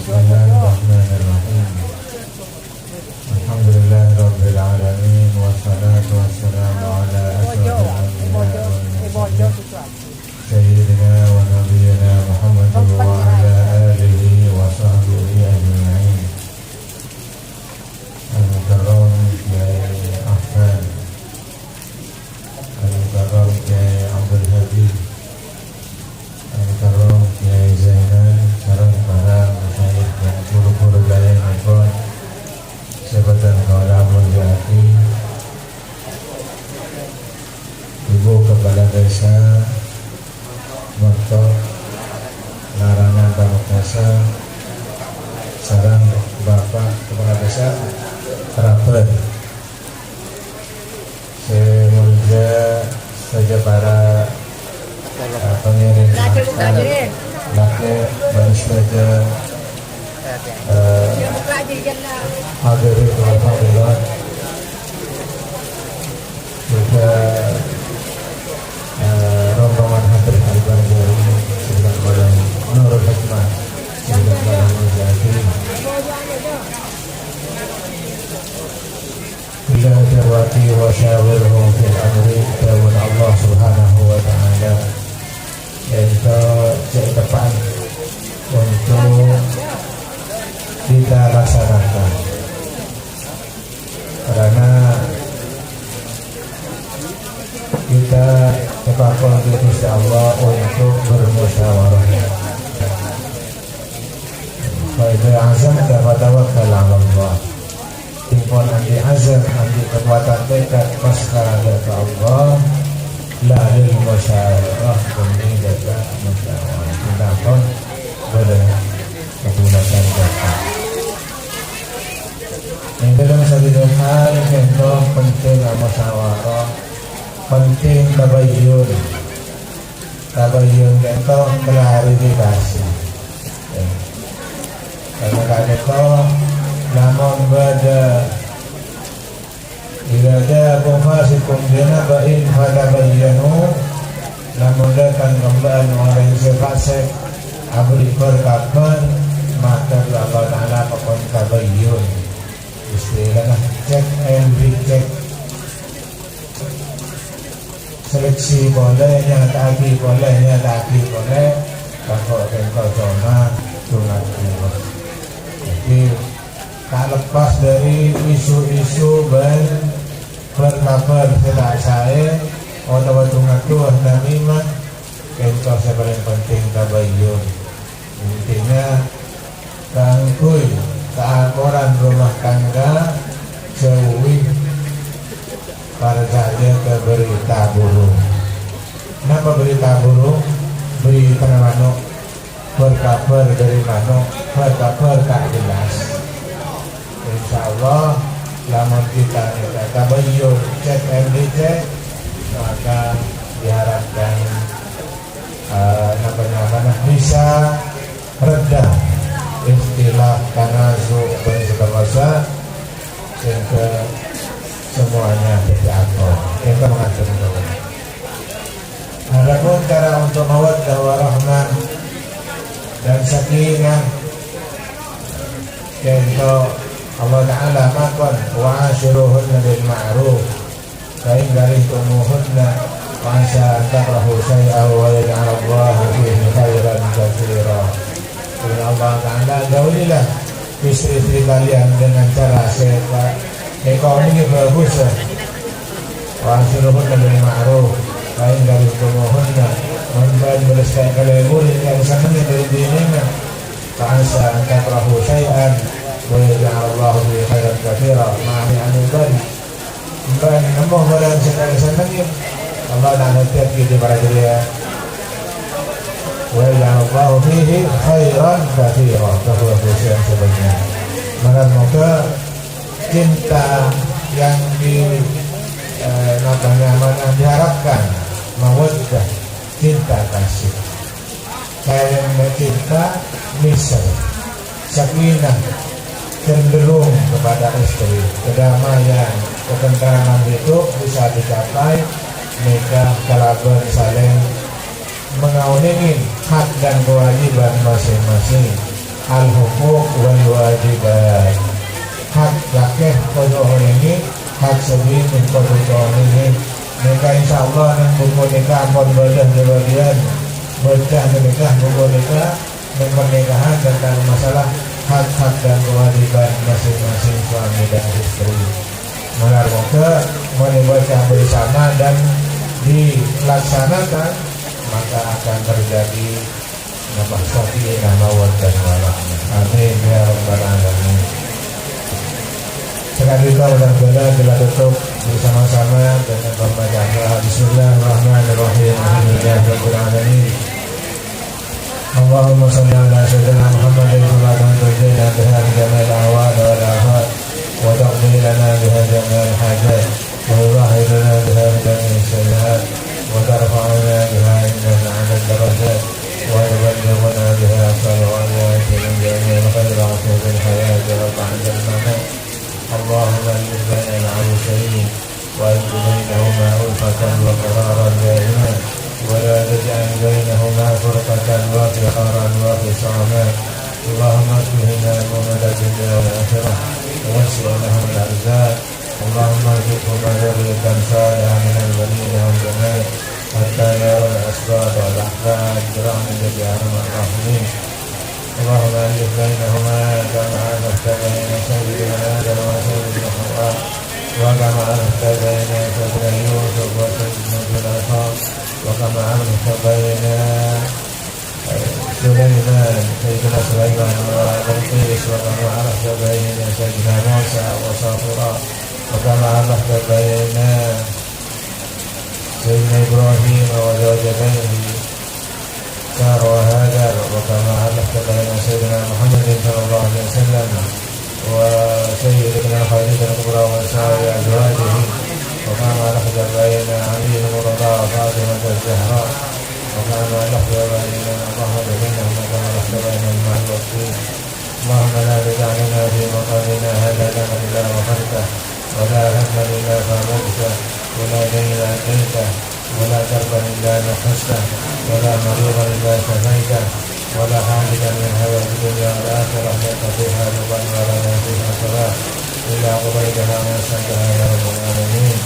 Bismillahirrahmanirrahim. Alhamdulillahirabbil alamin wassalatu wassalamu ala asyrofil anbiya'i wal mursalin sayyidina wa nabiyyina Muhammadin wa ala alihi wa sahbihi ajma'in. Al-Mukarram Kiai Ahmad, Al-Mukarram Kiai Abdul Habib, Al-Mukarram Kiai Zainal, sareng para masyayikh dan guru-guru lain maupun jabatan kaula mulyati, Ibu Kepala Desa Montok Larangan Pamekasan, sareng Bapak Kepala Desa Kerabat, semuanya saja para pengiring laki manusia hadirin wal hadirat, juga rombongan hadirin al-barja ini sedang pada Nurul Hikmah sedang pada Mujahid bila darwati wa syawirhum fil amri dawun Allah subhanahu wa ta'ala, yaitu cek depan untuk kita laksanakan, karena kita terpakai di Gusti Allah untuk bermusyawarah. Fa idza azamta fatawakkal 'ala Allah. Timpun anti azam, anti kekuatan tekad pasrah ke Allah, la lil musyawarah, demi jaga musyawarah. Kita pun boleh menggunakan kata. Yang dalam satu hal itu penting musyawarah, penting tabayyun. Tabayyun itu klarifikasi. Karena kan itu namun pada bila ada kumfasikum binaba'in fatabayyanu, namun datang kembali orang yang fasik abri berkabar, maka Allah Ta'ala akan tabayyun. Istilahnya check and recheck, seleksi boleh, nyataki boleh, nyataki boleh, kalau engkau cuma sunat Allah. Jadi tak lepas dari isu-isu berkabar tidak saya atau sunat Allah namimah, engkau yang paling penting tabayyun. Intinya tangkui keakuran rumah tangga, jauhi para saja ke berita burung. Kenapa berita burung? Berita manuk, berkabar dari manuk, berkabar tak jelas. Insya Allah lamun kita tabayyun, cek and recheck, maka diharapkan bisa reda istilah tanazu dan segala sehingga semuanya diatur. Kita mengatur itu. Adapun cara untuk mawaddah warahmah dan sakinah, yaitu Allah Ta'ala makan wa ashiruhunna bil ma'ruf fa in karihtumuhunna wa asa takrahu syai'an wa yaj'alallahu fihi khairan katsira. Allah Ta'ala jauhilah istri-istri kalian dengan cara sehat ekonomi bagus. Wa ashiruhunna bil ma'ruf fa in karihtumuhunna, man melestarikan kalian yang senang dari dinina, fa asa takrahu syai'an wa yaj'alallahu fihi khairan katsira. Ma'ani anubani dan namun pada senang-senangnya Allah Ta'ala tiap kita para dia wa yaj'alallahu fihi khairan katsira, kebagusan yang sebenarnya. Maka moga cinta yang diharapkan mawaddah, cinta kasih, kalian cinta misal, sakinah, cenderung kepada istri, kedamaian, ketentraman itu bisa dicapai jika kalaban saling mengauningin hak dan kewajiban masing-masing. al-huquq wal wajibat. Hak lakeh kodoh ini, hak sebin min kodoh ini. Mereka insya Allah yang bernikah pun berdah jabadian, berdah menikah bernikah dan pernikahan tentang masalah hak-hak dan kewajiban masing-masing suami dan istri. Malah moga membaca bersama dan dilaksanakan, maka akan terjadi nafas sakinah mawaddah warahmah. Amin ya rabbal alamin. Sekali kita mudah-mudahan kita tutup bersama-sama dengan pembacaan doa. Bismillahirrahmanirrahim. Alhamdulillahirabbil alamin. Allahumma shalli ala sayyidina Muhammadin sallallahu alaihi wa sallam jamil ahwal wal afat wa taqdi lana biha jamil hajat wa yudahhir lana biha jamil sayyi'at wa tarfa'una biha indana 'ala darajat wa yuballighuna biha salawat min jamil khairat fil hayat wa ta'ala al-mamat. اللهم الف بين العروسين والف بينهما ألفة وقرارا دائما ولا تجعل بينهما فرقة وفقرا وخصاما. اللهم اكفهم هموم الدنيا والآخرة ووسع لهم الأرزاق. اللهم ارزقهما ذرية صالحة من البنين والبنات حتى يروا الأسباب والأحفاد برحمتك يا أرحم الراحمين. اللهم ألف بينهما كما ألفت بين سيدنا آدم وسيدنا حواء وكما ألفت بين سيدنا يوسف وسيدنا زليخا وكما ألفت بين سيدنا سليمان وبلقيس وكما ألفت بين سيدنا موسى وصافورا وكما ألفت بين سيدنا إبراهيم وزوجته سارة وهاجر وكما ألفت بين سيدنا محمد صلى الله عليه وسلم وسيدنا خديجة الكبرى وسائر أزواجه وكما ألفت بين علي المرضى وفاطمة الزهراء وكما ألفت بين الله بينهم وكما ألفت بين الماء والطين. اللهم لا تجعلنا في مقامنا هذا لنا إلا غفرته ولا هما إلا فرجته ولا دينا أتيته ولا كربا إلا نفسته ولا مريضا إلا شفيته ولا حاجة من هوى الدنيا والآخرة لك فيها رضا ولا فيها صلاة إلا قضيتها ويسرتها يا رب العالمين.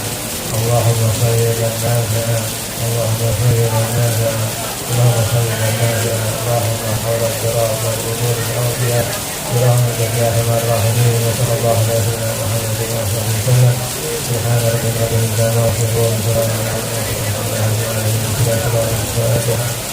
اللهم صيبا نافعا اللهم صيبا نافعا اللهم صيبا نافعا اللهم حول الصراط والأمور العافية برحمتك يا أرحم الراحمين. وصلى الله على سيدنا محمد وصحبه وسلم. سبحان ربك رب العزة عما يصفون وسلام على المرسلين والحمد لله رب العالمين.